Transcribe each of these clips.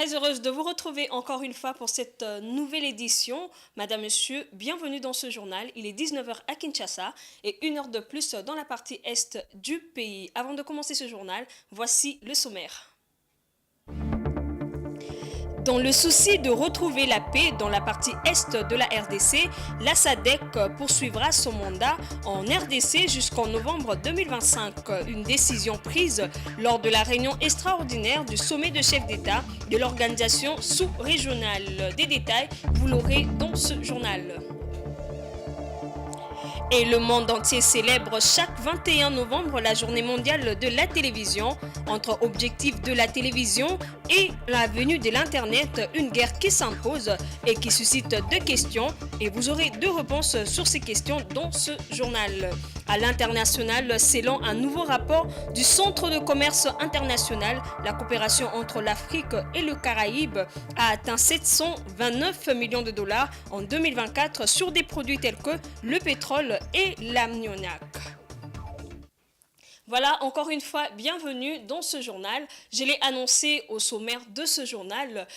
Très heureuse de vous retrouver encore une fois pour cette nouvelle édition. Madame, Monsieur, bienvenue dans ce journal. Il est 19 heures à Kinshasa et 1 heure de plus dans la partie est du pays. Avant de commencer ce journal, voici le sommaire. Dans le souci de retrouver la paix dans la partie est de la RDC, la SADC poursuivra son mandat en RDC jusqu'en novembre 2025. Une décision prise lors de la réunion extraordinaire du sommet de chefs d'État de l'organisation sous-régionale. Des détails, vous l'aurez dans ce journal. Et le monde entier célèbre chaque 21 novembre la journée mondiale de la télévision. Entre objectifs de la télévision et la venue de l'Internet, une guerre qui s'impose et qui suscite deux questions. Et vous aurez deux réponses sur ces questions dans ce journal. À l'international, selon un nouveau rapport du Centre de commerce international, la coopération entre l'Afrique et le Caraïbe a atteint 729 millions de dollars en 2024 sur des produits tels que le pétrole et l'ammoniac. Voilà, encore une fois, bienvenue dans ce journal. Je l'ai annoncé au sommaire de ce journal.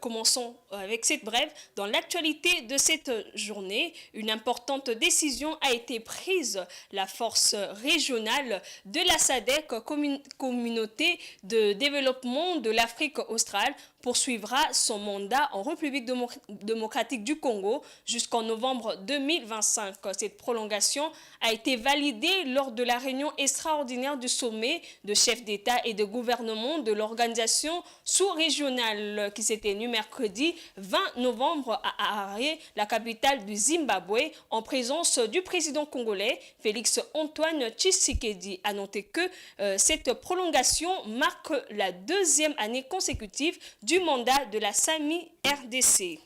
Commençons avec cette brève. Dans l'actualité de cette journée, une importante décision a été prise. La force régionale de la SADC, communauté de développement de l'Afrique australe, poursuivra son mandat en République démocratique du Congo jusqu'en novembre 2025. Cette prolongation a été validée lors de la réunion extraordinaire du sommet de chefs d'État et de gouvernement de l'organisation sous-régionale qui s'est tenue mercredi 20 novembre à Harare, la capitale du Zimbabwe, en présence du président congolais Félix Antoine Tshisekedi. A noter que cette prolongation marque la deuxième année consécutive du mandat de la SAMI RDC.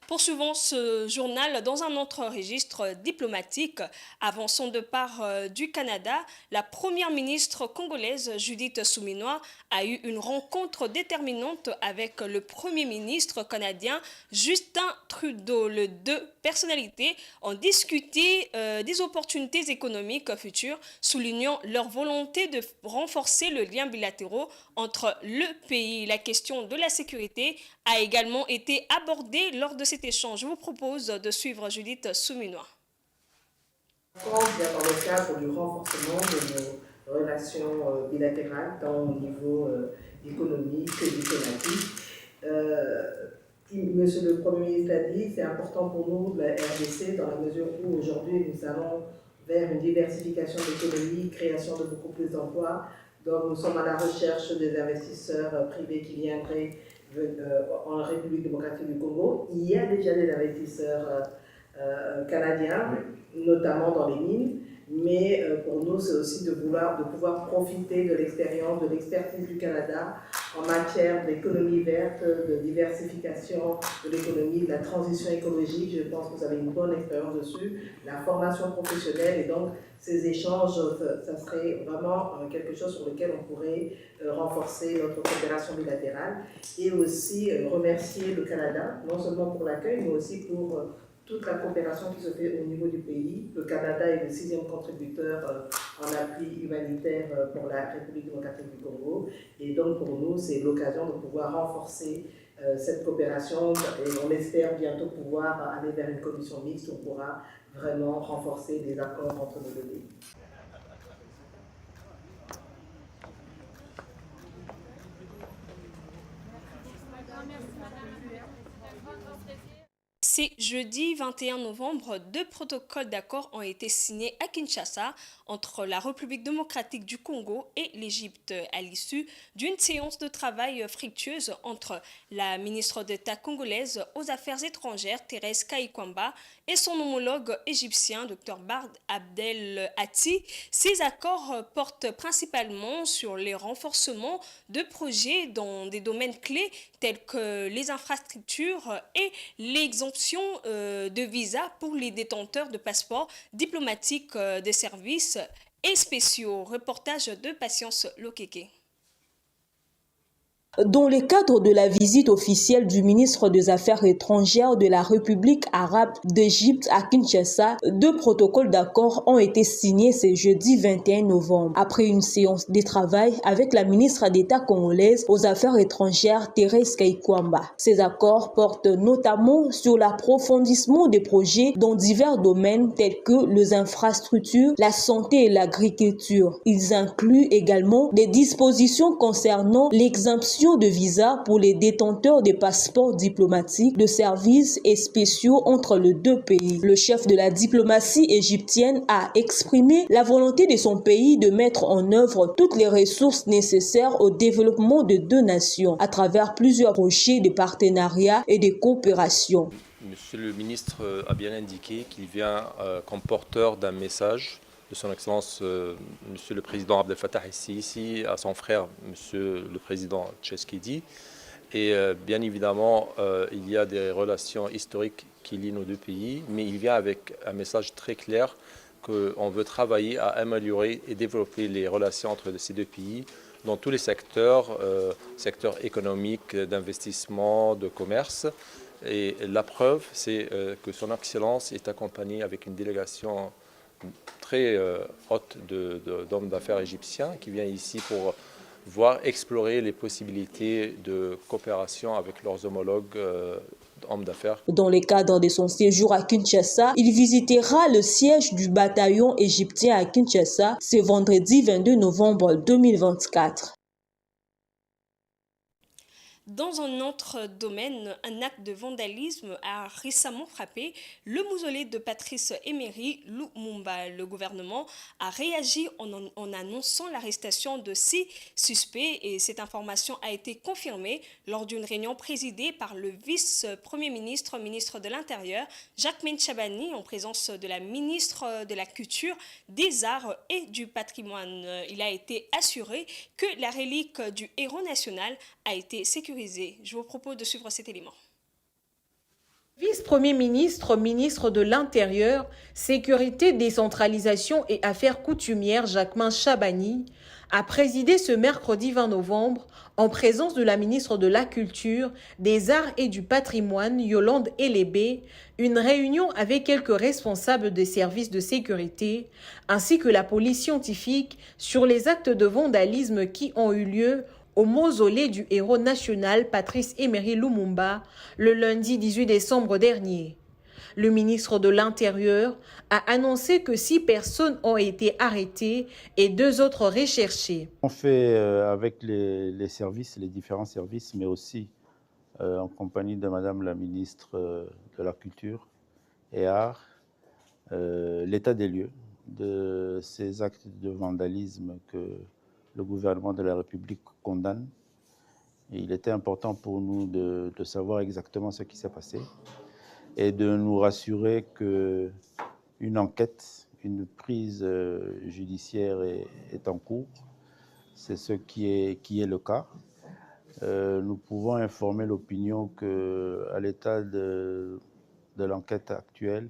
Poursuivons ce journal dans un autre registre diplomatique. Avant son départ du Canada, la première ministre congolaise Judith Suminwa a eu une rencontre déterminante avec le premier ministre canadien Justin Trudeau. Les deux personnalités ont discuté des opportunités économiques futures, soulignant leur volonté de renforcer le lien bilatéral entre le pays. La question de la sécurité a également été abordée lors de cet échange. Je vous propose de suivre Judith Suminwa. Dans le cadre du renforcement de nos relations bilatérales, tant au niveau économique que diplomatique. Monsieur le Premier ministre a dit, c'est important pour nous, la RDC, dans la mesure où aujourd'hui nous allons vers une diversification de l'économie, création de beaucoup plus d'emplois. Donc nous sommes à la recherche des investisseurs privés qui viendraient en République démocratique du Congo. Il y a déjà des investisseurs canadiens, notamment dans les mines, mais pour nous c'est aussi de pouvoir profiter de l'expérience, de l'expertise du Canada en matière d'économie verte, de diversification de l'économie, de la transition écologique. Je pense que vous avez une bonne expérience dessus, la formation professionnelle, et donc ces échanges, ça serait vraiment quelque chose sur lequel on pourrait renforcer notre coopération bilatérale, et aussi remercier le Canada, non seulement pour l'accueil, mais aussi pour toute la coopération qui se fait au niveau du pays. Le Canada est le 6e contributeur en appui humanitaire pour la République démocratique du Congo. Et donc pour nous, c'est l'occasion de pouvoir renforcer cette coopération, et on espère bientôt pouvoir aller vers une commission mixte où on pourra vraiment renforcer les accords entre nos deux pays. C'est jeudi 21 novembre, deux protocoles d'accord ont été signés à Kinshasa entre la République démocratique du Congo et l'Égypte à l'issue d'une séance de travail fructueuse entre la ministre d'État congolaise aux Affaires étrangères Thérèse Kayikwamba et son homologue égyptien Dr Bard Abdel Hatti. Ces accords portent principalement sur les renforcements de projets dans des domaines clés tels que les infrastructures et l'exemption de visa pour les détenteurs de passeports diplomatiques des services et spéciaux. Reportage de Patience Lokeke. Dans le cadre de la visite officielle du ministre des Affaires étrangères de la République arabe d'Égypte à Kinshasa, 2 protocoles d'accord ont été signés ce jeudi 21 novembre, après une séance de travail avec la ministre d'État congolaise aux Affaires étrangères Thérèse Kaikwamba. Ces accords portent notamment sur l'approfondissement des projets dans divers domaines tels que les infrastructures, la santé et l'agriculture. Ils incluent également des dispositions concernant l'exemption de visa pour les détenteurs des passeports diplomatiques de services et spéciaux entre les 2 pays. Le chef de la diplomatie égyptienne a exprimé la volonté de son pays de mettre en œuvre toutes les ressources nécessaires au développement de 2 nations à travers plusieurs projets de partenariat et de coopération. Monsieur le ministre a bien indiqué qu'il vient comme porteur d'un message de son Excellence, Monsieur le Président Abdel Fattah el-Sisi, à son frère, Monsieur le Président Tshisekedi. Et bien évidemment, il y a des relations historiques qui lient nos 2 pays, mais il vient avec un message très clair qu'on veut travailler à améliorer et développer les relations entre ces 2 pays dans tous les secteurs, secteurs économiques, d'investissement, de commerce. Et la preuve, c'est que son Excellence est accompagnée avec une délégation très haute d'hommes d'affaires égyptiens qui vient ici pour voir explorer les possibilités de coopération avec leurs homologues hommes d'affaires. Dans le cadre de son séjour à Kinshasa, il visitera le siège du bataillon égyptien à Kinshasa ce vendredi 22 novembre 2024. Dans un autre domaine, un acte de vandalisme a récemment frappé le mausolée de Patrice Emery Lumumba. Le gouvernement a réagi en annonçant l'arrestation de 6 suspects et cette information a été confirmée lors d'une réunion présidée par le vice-premier ministre, ministre de l'Intérieur, Jacquemain Chabani, en présence de la ministre de la Culture, des Arts et du Patrimoine. Il a été assuré que la relique du héros national a été sécurisée. Je vous propose de suivre cet élément. Vice-premier ministre, ministre de l'Intérieur, Sécurité, Décentralisation et Affaires coutumières Jacquemain Chabani a présidé ce mercredi 20 novembre, en présence de la ministre de la Culture, des Arts et du Patrimoine, Yolande Elébé, une réunion avec quelques responsables des services de sécurité, ainsi que la police scientifique sur les actes de vandalisme qui ont eu lieu au mausolée du héros national Patrice Emery Lumumba le lundi 18 décembre dernier. Le ministre de l'Intérieur a annoncé que 6 personnes ont été arrêtées et 2 autres recherchées. On fait avec les services, les différents services, mais aussi en compagnie de Madame la ministre de la Culture et Arts, l'état des lieux de ces actes de vandalisme que le gouvernement de la République condamne. Et il était important pour nous de savoir exactement ce qui s'est passé et de nous rassurer qu'une enquête, une prise judiciaire est en cours. C'est ce qui est le cas. Nous pouvons informer l'opinion qu'à l'état de l'enquête actuelle,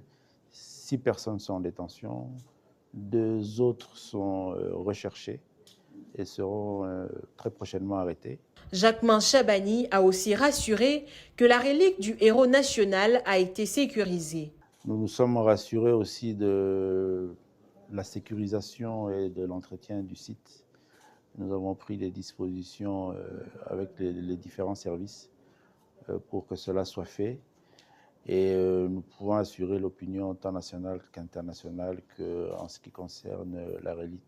6 personnes sont en détention, 2 autres sont recherchées et seront très prochainement arrêtés. Jacquemain Chabani a aussi rassuré que la relique du héros national a été sécurisée. Nous nous sommes rassurés aussi de la sécurisation et de l'entretien du site. Nous avons pris des dispositions avec les différents services pour que cela soit fait. Et nous pouvons assurer l'opinion tant nationale qu'internationale qu'en ce qui concerne la relique,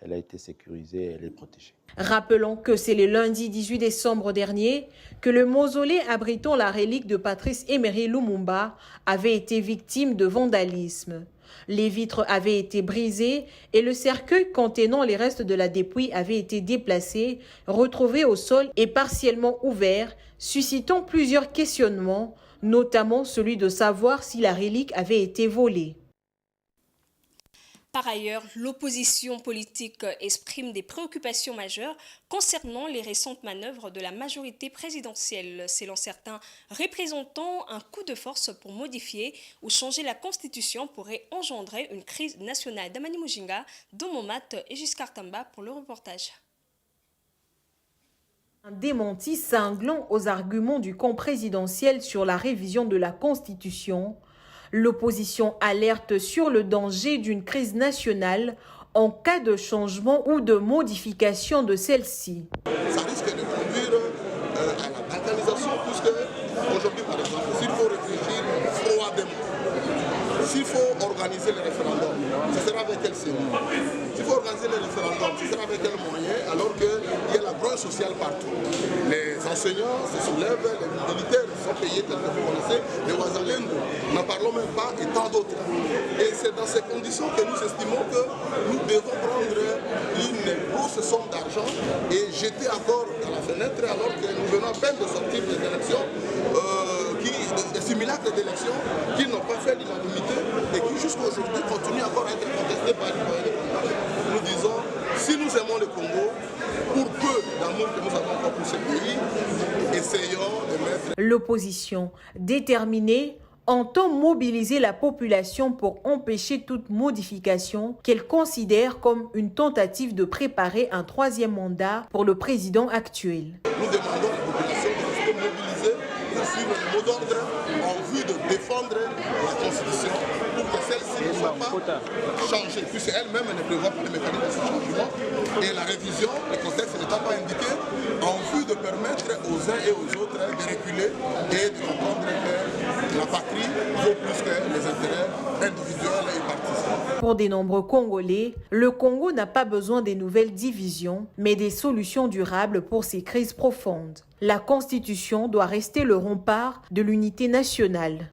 elle a été sécurisée et elle est protégée. Rappelons que c'est le lundi 18 décembre dernier que le mausolée abritant la relique de Patrice Emery Lumumba avait été victime de vandalisme. Les vitres avaient été brisées et le cercueil contenant les restes de la dépouille avait été déplacé, retrouvé au sol et partiellement ouvert, suscitant plusieurs questionnements, notamment celui de savoir si la relique avait été volée. Par ailleurs, l'opposition politique exprime des préoccupations majeures concernant les récentes manœuvres de la majorité présidentielle. Selon certains représentants, un coup de force pour modifier ou changer la Constitution pourrait engendrer une crise nationale. Damani Mujinga, Domomat et Giscard Tamba pour le reportage. Un démenti cinglant aux arguments du camp présidentiel sur la révision de la Constitution. L'opposition alerte sur le danger d'une crise nationale en cas de changement ou de modification de celle-ci. Ça risque de conduire à la banalisation, puisque aujourd'hui, par exemple, s'il faut réfléchir froidement, s'il faut organiser le référendum, ce sera avec quel signe? S'il faut organiser le référendum, ce sera avec quel moyen, alors qu'il y a la grogne sociale partout. Les enseignants se soulèvent, les militaires sont payés tels que vous connaissez, les Ouazalendo, n'en parlons même pas, et tant d'autres. Et c'est dans ces conditions que nous estimons que nous devons prendre une grosse somme d'argent et jeter encore dans la fenêtre, alors que nous venons à peine de sortir des élections, des simulacres d'élections qui n'ont pas fait l'unanimité et qui jusqu'à aujourd'hui continuent encore à être contestés par les Congolais. Nous disons, si nous aimons le Congo, pour peu d'amour que nous avons encore pour ce pays, essayons de mettre... L'opposition déterminée entend mobiliser la population pour empêcher toute modification qu'elle considère comme une tentative de préparer un troisième mandat pour le président actuel. Nous demandons à la population de rester mobilisée pour suivre le mot d'ordre en vue de défendre la Constitution pour que celle-ci ne soit pas changée, puisque elle-même ne prévoit pas le mécanisme de ce changement. Et la révision, le contexte n'étant pas indiqué, en vue de permettre aux uns et aux autres de reculer et de comprendre que la patrie vaut plus que les intérêts individuels et partisans. Pour de nombreux Congolais, le Congo n'a pas besoin des nouvelles divisions, mais des solutions durables pour ces crises profondes. La Constitution doit rester le rempart de l'unité nationale.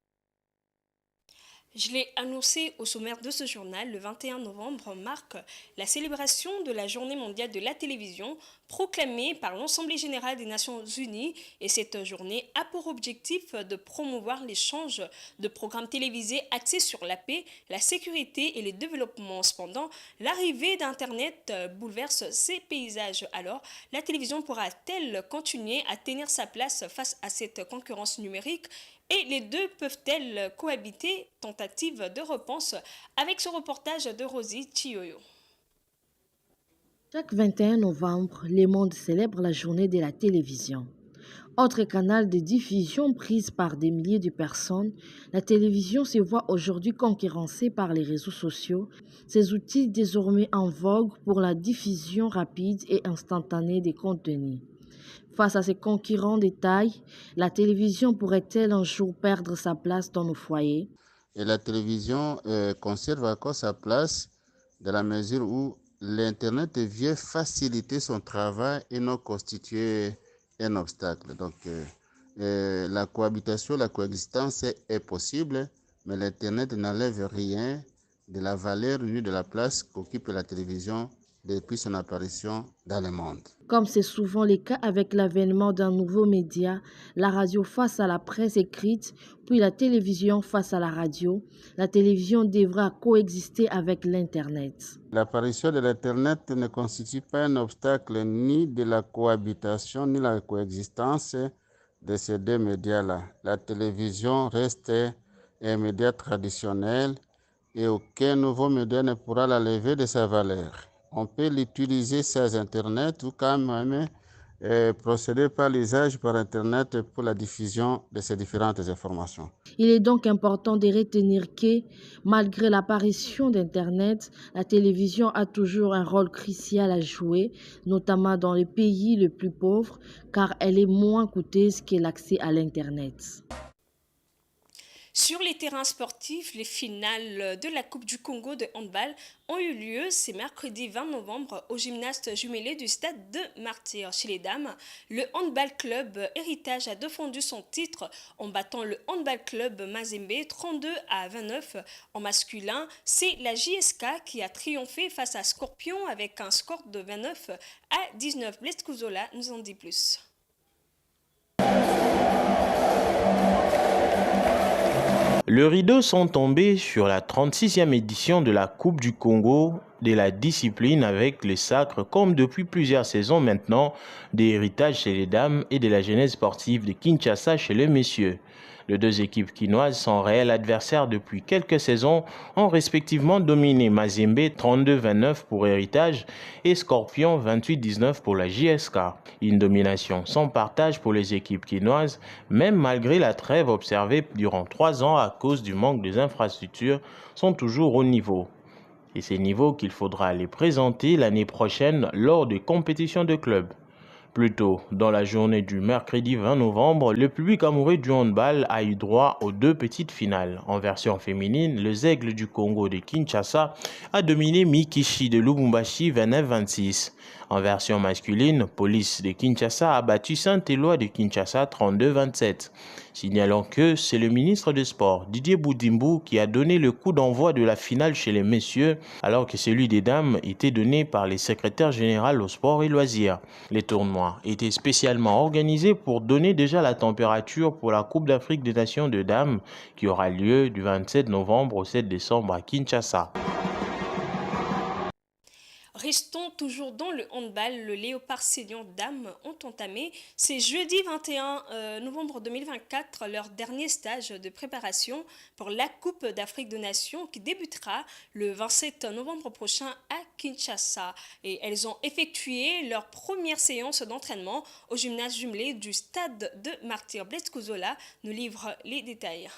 Je l'ai annoncé au sommaire de ce journal, le 21 novembre marque la célébration de la Journée mondiale de la télévision proclamée par l'Assemblée générale des Nations unies, et cette journée a pour objectif de promouvoir l'échange de programmes télévisés axés sur la paix, la sécurité et le développement. Cependant, l'arrivée d'Internet bouleverse ces paysages. Alors, la télévision pourra-t-elle continuer à tenir sa place face à cette concurrence numérique ? Et les deux peuvent-elles cohabiter? Tentative de réponse avec ce reportage de Rosie Chioyo. Chaque 21 novembre, le monde célèbre la journée de la télévision. Autre canal de diffusion prise par des milliers de personnes, la télévision se voit aujourd'hui concurrencée par les réseaux sociaux, ces outils désormais en vogue pour la diffusion rapide et instantanée des contenus. Face à ces concurrents de taille, la télévision pourrait-elle un jour perdre sa place dans nos foyers? Et la télévision conserve encore sa place dans la mesure où l'Internet vient faciliter son travail et non constituer un obstacle. Donc la cohabitation, la coexistence est possible, mais l'Internet n'enlève rien de la valeur ni de la place qu'occupe la télévision depuis son apparition dans le monde. Comme c'est souvent le cas avec l'avènement d'un nouveau média, la radio face à la presse écrite, puis la télévision face à la radio, la télévision devra coexister avec l'Internet. L'apparition de l'Internet ne constitue pas un obstacle ni de la cohabitation ni de la coexistence de ces deux médias-là. La télévision reste un média traditionnel et aucun nouveau média ne pourra la lever de sa valeur. On peut l'utiliser sans Internet ou quand même procéder par l'usage par Internet pour la diffusion de ces différentes informations. Il est donc important de retenir que, malgré l'apparition d'Internet, la télévision a toujours un rôle crucial à jouer, notamment dans les pays les plus pauvres, car elle est moins coûteuse que l'accès à l'Internet. Sur les terrains sportifs, les finales de la Coupe du Congo de handball ont eu lieu ce mercredi 20 novembre au gymnase jumelé du stade de Martyrs. Chez les dames, le handball club Héritage a défendu son titre en battant le handball club Mazembe 32-29. En masculin, c'est la JSK qui a triomphé face à Scorpion avec un score de 29-19. Blaise Kouzola nous en dit plus. Le rideau sont tombés sur la 36e édition de la Coupe du Congo de la discipline avec le sacre, comme depuis plusieurs saisons maintenant, des héritages chez les dames et de la jeunesse sportive de Kinshasa chez les messieurs. Les deux équipes quinoises sont réels adversaires depuis quelques saisons, ont respectivement dominé Mazembe 32-29 pour Héritage et Scorpion 28-19 pour la JSK. Une domination sans partage pour les équipes quinoises, même malgré la trêve observée durant 3 ans à cause du manque des infrastructures, sont toujours au niveau. Et ces niveaux qu'il faudra les présenter l'année prochaine lors des compétitions de clubs. Plus tôt, dans la journée du mercredi 20 novembre, le public amoureux du handball a eu droit aux 2 petites finales. En version féminine, le Aigle du Congo de Kinshasa a dominé Mikishi de Lubumbashi 29-26. En version masculine, Police de Kinshasa a battu Saint-Éloi de Kinshasa 32-27. Signalons que c'est le ministre des Sports, Didier Boudimbu, qui a donné le coup d'envoi de la finale chez les messieurs, alors que celui des dames était donné par les secrétaires généraux au sport et loisirs. Les tournois étaient spécialement organisés pour donner déjà la température pour la Coupe d'Afrique des Nations de dames, qui aura lieu du 27 novembre au 7 décembre à Kinshasa. Restons toujours dans le handball. Le Léopard Senior Dames ont entamé ce jeudi 21 novembre 2024 leur dernier stage de préparation pour la Coupe d'Afrique des Nations qui débutera le 27 novembre prochain à Kinshasa. Et elles ont effectué leur première séance d'entraînement au gymnase jumelé du stade de Martyr. Blaise Kouzola nous livre les détails.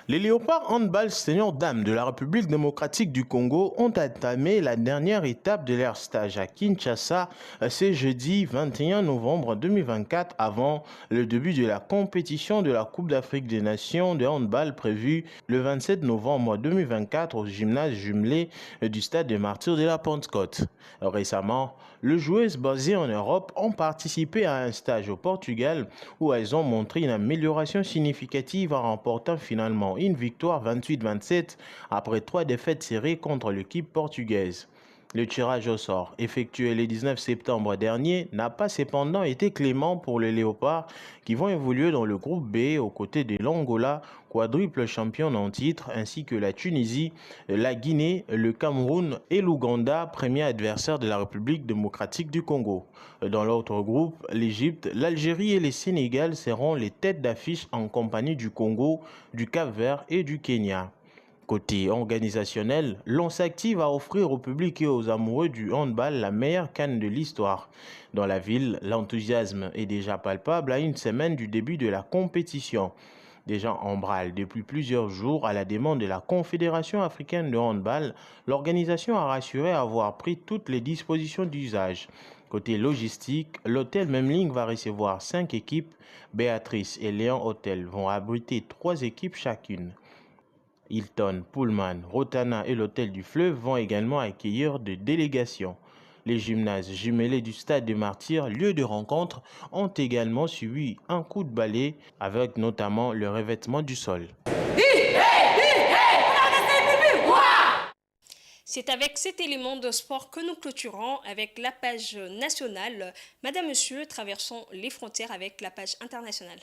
Les Léopards handball senior dames de la République démocratique du Congo ont entamé la dernière étape de leur stage à Kinshasa ce jeudi 21 novembre 2024 avant le début de la compétition de la Coupe d'Afrique des Nations de handball prévue le 27 novembre 2024 au gymnase jumelé du stade de Martyr de la Pentecôte. Récemment, les joueuses basées en Europe ont participé à un stage au Portugal où elles ont montré une amélioration significative en remportant finalement une victoire 28-27 après 3 défaites serrées contre l'équipe portugaise. Le tirage au sort, effectué le 19 septembre dernier, n'a pas cependant été clément pour les Léopards qui vont évoluer dans le groupe B aux côtés de l'Angola, quadruple championne en titre, ainsi que la Tunisie, la Guinée, le Cameroun et l'Ouganda, premier adversaire de la République démocratique du Congo. Dans l'autre groupe, l'Égypte, l'Algérie et le Sénégal seront les têtes d'affiche en compagnie du Congo, du Cap-Vert et du Kenya. Côté organisationnel, l'on s'active à offrir au public et aux amoureux du handball la meilleure CAN de l'histoire. Dans la ville, l'enthousiasme est déjà palpable à une semaine du début de la compétition. Déjà en branle depuis plusieurs jours à la demande de la Confédération africaine de handball, l'organisation a rassuré avoir pris toutes les dispositions d'usage. Côté logistique, l'hôtel Memling va recevoir 5 équipes. Béatrice et Léon Hôtel vont abriter 3 équipes chacune. Hilton, Pullman, Rotana et l'Hôtel du Fleuve vont également accueillir des délégations. Les gymnases jumelés du stade de Martyr, lieu de rencontre, ont également suivi un coup de balai avec notamment le revêtement du sol. C'est avec cet élément de sport que nous clôturons avec la page nationale. Madame, Monsieur, traversons les frontières avec la page internationale.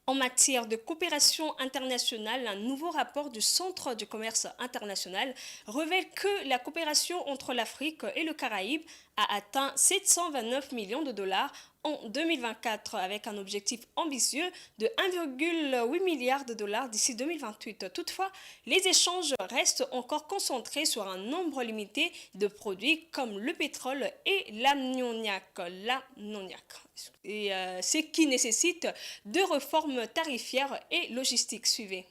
En matière de coopération internationale, un nouveau rapport du Centre du commerce international révèle que la coopération entre l'Afrique et le Caraïbe a atteint 729 millions de dollars en 2024 avec un objectif ambitieux de 1,8 milliard de dollars d'ici 2028. Toutefois, les échanges restent encore concentrés sur un nombre limité de produits comme le pétrole et l'ammoniac. Ce qui nécessite de réformes tarifaires et logistiques. Suivez.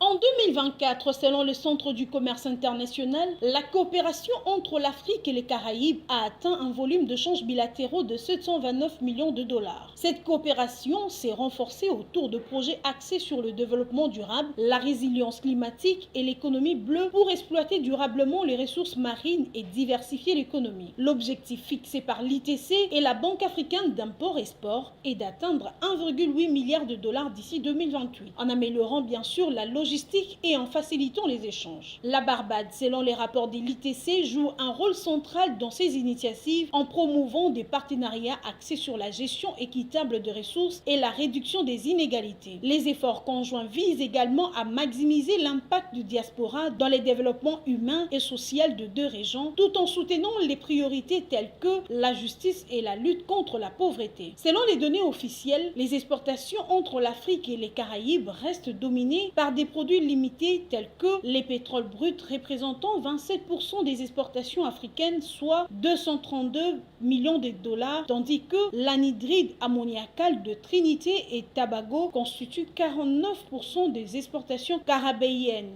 En 2024, selon le Centre du commerce international, la coopération entre l'Afrique et les Caraïbes a atteint un volume de change bilatéraux de 729 millions de dollars. Cette coopération s'est renforcée autour de projets axés sur le développement durable, la résilience climatique et l'économie bleue pour exploiter durablement les ressources marines et diversifier l'économie. L'objectif fixé par l'ITC et la Banque africaine d'import-export est d'atteindre 1,8 milliard de dollars d'ici 2028, en améliorant bien sûr la logistique logistique et en facilitant les échanges. La Barbade, selon les rapports de l'ITC, joue un rôle central dans ces initiatives en promouvant des partenariats axés sur la gestion équitable des ressources et la réduction des inégalités. Les efforts conjoints visent également à maximiser l'impact du diaspora dans les développements humains et sociaux de deux régions, tout en soutenant les priorités telles que la justice et la lutte contre la pauvreté. Selon les données officielles, les exportations entre l'Afrique et les Caraïbes restent dominées par des produits limités tels que les pétroles bruts représentant 27% des exportations africaines, soit 232 millions de dollars, tandis que l'anhydride ammoniacal de Trinité et Tobago constitue 49% des exportations caribéennes,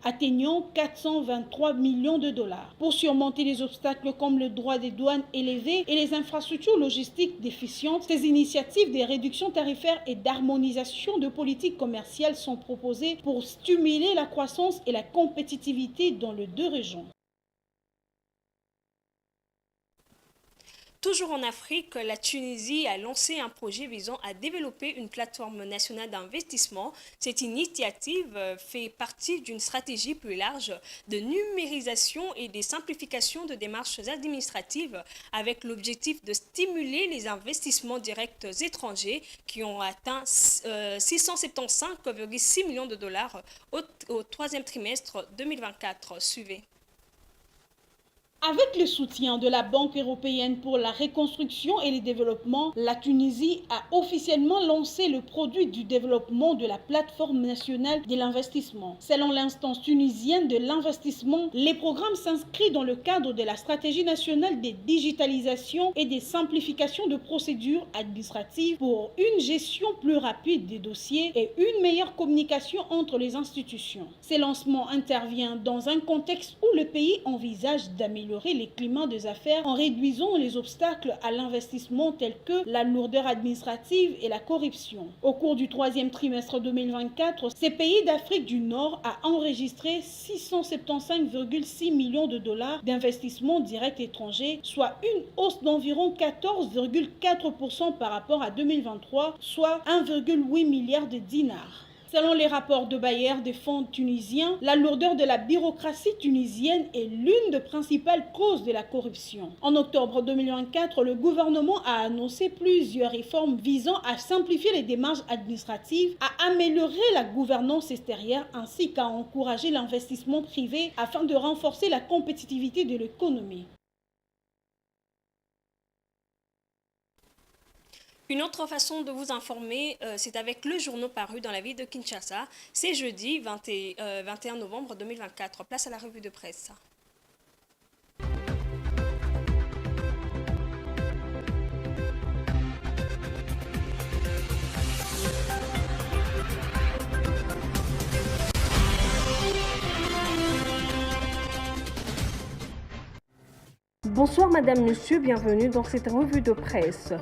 atteignant 423 millions de dollars. Pour surmonter les obstacles comme le droit des douanes élevé et les infrastructures logistiques déficientes, ces initiatives de réduction tarifaire et d'harmonisation de politiques commerciales sont proposées pour stimuler la croissance et la compétitivité dans les deux régions. Toujours en Afrique, la Tunisie a lancé un projet visant à développer une plateforme nationale d'investissement. Cette initiative fait partie d'une stratégie plus large de numérisation et de simplification de démarches administratives avec l'objectif de stimuler les investissements directs étrangers qui ont atteint 675,6 millions de dollars au troisième trimestre 2024. Suivez. Avec le soutien de la Banque européenne pour la reconstruction et le développement, la Tunisie a officiellement lancé le produit du développement de la plateforme nationale de l'investissement. Selon l'instance tunisienne de l'investissement, les programmes s'inscrivent dans le cadre de la stratégie nationale de digitalisation et de simplification de procédures administratives pour une gestion plus rapide des dossiers et une meilleure communication entre les institutions. Ce lancement intervient dans un contexte où le pays envisage d'améliorer les climats des affaires en réduisant les obstacles à l'investissement tels que la lourdeur administrative et la corruption. Au cours du troisième trimestre 2024, ces pays d'Afrique du Nord a enregistré 675,6 millions de dollars d'investissements directs étrangers, soit une hausse d'environ 14,4% par rapport à 2023, soit 1,8 milliard de dinars. Selon les rapports de Bayer des fonds tunisiens, la lourdeur de la bureaucratie tunisienne est l'une des principales causes de la corruption. En octobre 2024, le gouvernement a annoncé plusieurs réformes visant à simplifier les démarches administratives, à améliorer la gouvernance extérieure ainsi qu'à encourager l'investissement privé afin de renforcer la compétitivité de l'économie. Une autre façon de vous informer, c'est avec le journal paru dans la ville de Kinshasa. C'est jeudi 21 novembre 2024. Place à la revue de presse. Bonsoir Madame, Monsieur, bienvenue dans cette revue de presse.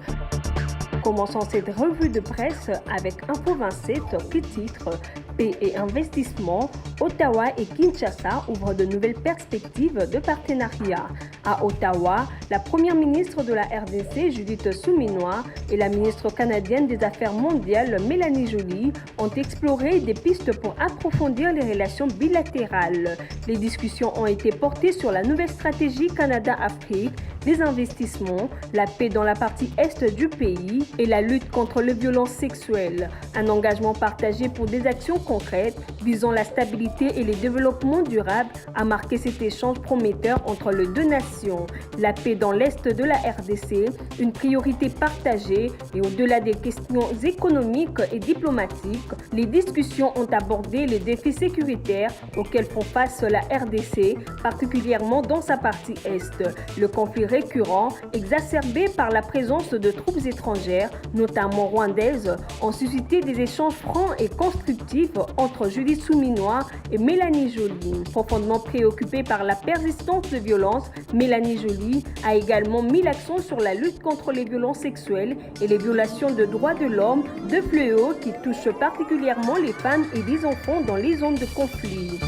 Commençons cette revue de presse avec Info 27 qui titre « Paix et investissement, Ottawa et Kinshasa ouvrent de nouvelles perspectives de partenariat ». À Ottawa, la première ministre de la RDC, Judith Suminwa, et la ministre canadienne des Affaires mondiales, Mélanie Joly, ont exploré des pistes pour approfondir les relations bilatérales. Les discussions ont été portées sur la nouvelle stratégie Canada-Afrique, les investissements, la paix dans la partie est du pays et la lutte contre les violences sexuelles. Un engagement partagé pour des actions concrètes visant la stabilité et le développement durable a marqué cet échange prometteur entre les deux nations. La paix dans l'est de la RDC, une priorité partagée et au-delà des questions économiques et diplomatiques, les discussions ont abordé les défis sécuritaires auxquels font face la RDC, particulièrement dans sa partie est. Le conflit récurrent, exacerbé par la présence de troupes étrangères, notamment rwandaises, ont suscité des échanges francs et constructifs entre Judith Suminwa et Mélanie Joly. Profondément préoccupée par la persistance de violences, Mélanie Joly a également mis l'accent sur la lutte contre les violences sexuelles et les violations de droits de l'homme, deux fléaux qui touchent particulièrement les femmes et les enfants dans les zones de conflit.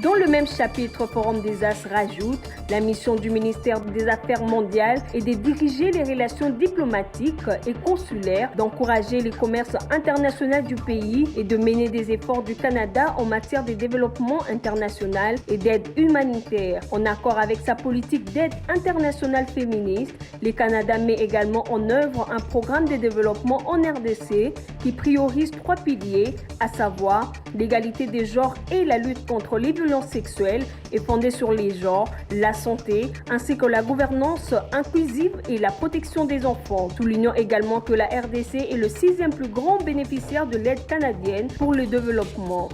Dans le même chapitre, Forum des As rajoute la mission du ministère des Affaires mondiales est de diriger les relations diplomatiques et consulaires, d'encourager les commerces internationaux du pays et de mener des efforts du Canada en matière de développement international et d'aide humanitaire. En accord avec sa politique d'aide internationale féministe, le Canada met également en œuvre un programme de développement en RDC qui priorise 3 piliers, à savoir l'égalité des genres et la lutte contre les violences sexuelles et fondée sur les genres, la santé, ainsi que la gouvernance inclusive et la protection des enfants. Soulignons également que la RDC est le 6e plus grand bénéficiaire de l'aide canadienne pour le développement.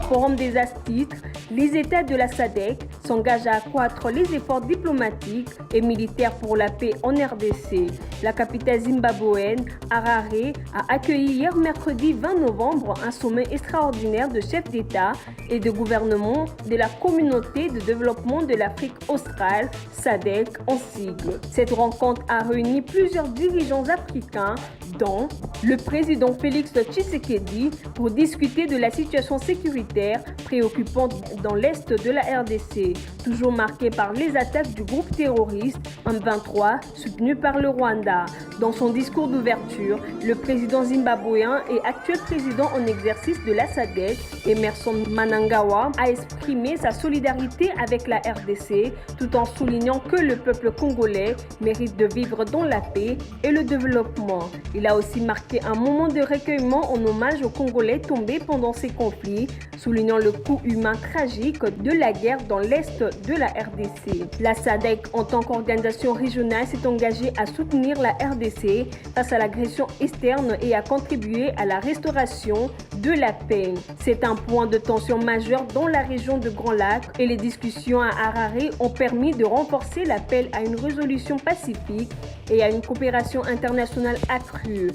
Forum des As titre, les États de la SADC s'engagent à accroître les efforts diplomatiques et militaires pour la paix en RDC. La capitale zimbabwéenne, Harare, a accueilli hier mercredi 20 novembre un sommet extraordinaire de chefs d'État et de gouvernement de la communauté de développement de l'Afrique australe, SADC en sigle. Cette rencontre a réuni plusieurs dirigeants africains, dont le président Félix Tshisekedi, pour discuter de la situation sécuritaire préoccupante dans l'est de la RDC, toujours marquée par les attaques du groupe terroriste M23 soutenu par le Rwanda. Dans son discours d'ouverture, le président zimbabwéen et actuel président en exercice de la SADC, Emerson Mnangagwa, a exprimé sa solidarité avec la RDC tout en soulignant que le peuple congolais mérite de vivre dans la paix et le développement. Il a aussi marqué un moment de recueillement en hommage aux Congolais tombés pendant ces conflits, soulignant le coût humain tragique de la guerre dans l'est de la RDC. La SADC, en tant qu'organisation régionale, s'est engagée à soutenir la RDC face à l'agression externe et à contribuer à la restauration de la paix. C'est un point de tension majeur dans la région de Grand Lac et les discussions à Harare ont permis de renforcer l'appel à une résolution pacifique et à une coopération internationale accrue.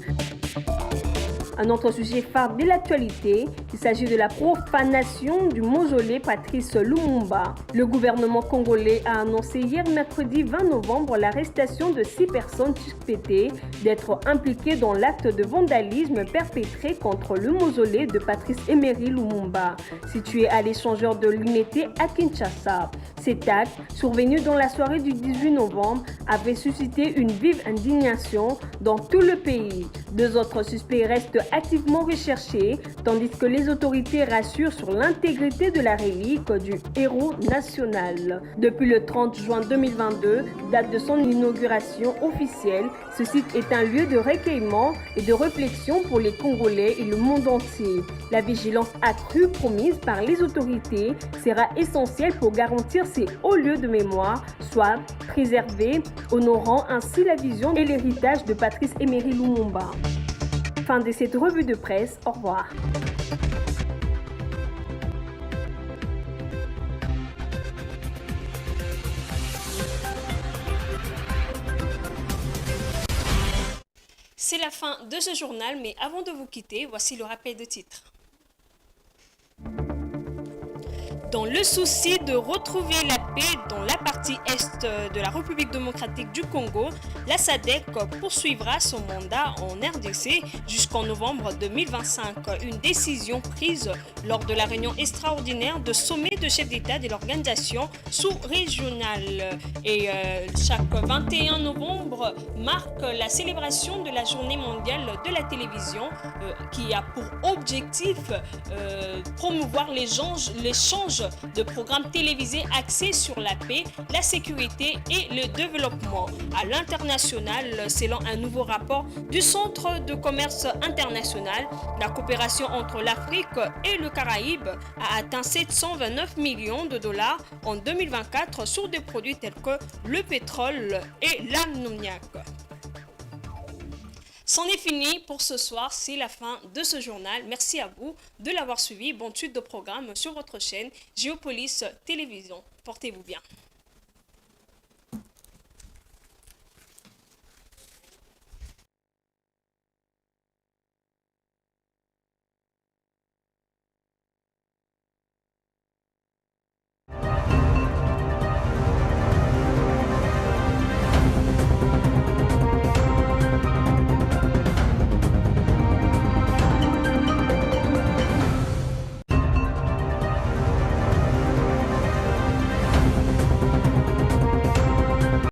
Un autre sujet phare de l'actualité, il s'agit de la profanation du mausolée Patrice Lumumba. Le gouvernement congolais a annoncé hier mercredi 20 novembre l'arrestation de 6 personnes suspectées d'être impliquées dans l'acte de vandalisme perpétré contre le mausolée de Patrice Emery Lumumba, situé à l'échangeur de l'Unité à Kinshasa. Cet acte, survenu dans la soirée du 18 novembre, avait suscité une vive indignation dans tout le pays. 2 autres suspects restent activement recherchés, tandis que les autorités rassurent sur l'intégrité de la relique du héros national. Depuis le 30 juin 2022, date de son inauguration officielle, ce site est un lieu de recueillement et de réflexion pour les Congolais et le monde entier. La vigilance accrue promise par les autorités sera essentielle pour garantir ces hauts lieux de mémoire soient préservés, honorant ainsi la vision et l'héritage de Patrice Emery Lumumba. Fin de cette revue de presse. Au revoir. C'est la fin de ce journal, mais avant de vous quitter, voici le rappel de titres. Dans le souci de retrouver la paix dans la partie est de la République démocratique du Congo, la SADC poursuivra son mandat en RDC jusqu'en novembre 2025. Une décision prise lors de la réunion extraordinaire de sommet de chefs d'État de l'organisation sous-régionale. Et chaque 21 novembre marque la célébration de la journée mondiale de la télévision qui a pour objectif promouvoir l'échange de programmes télévisés axés sur la paix, la sécurité et le développement. À l'international, selon un nouveau rapport du Centre de commerce international, la coopération entre l'Afrique et le Caraïbe a atteint 729 millions de dollars en 2024 sur des produits tels que le pétrole et l'ammoniac. C'en est fini pour ce soir, c'est la fin de ce journal. Merci à vous de l'avoir suivi. Bonne suite de programme sur votre chaîne Géopolis Télévision. Portez-vous bien.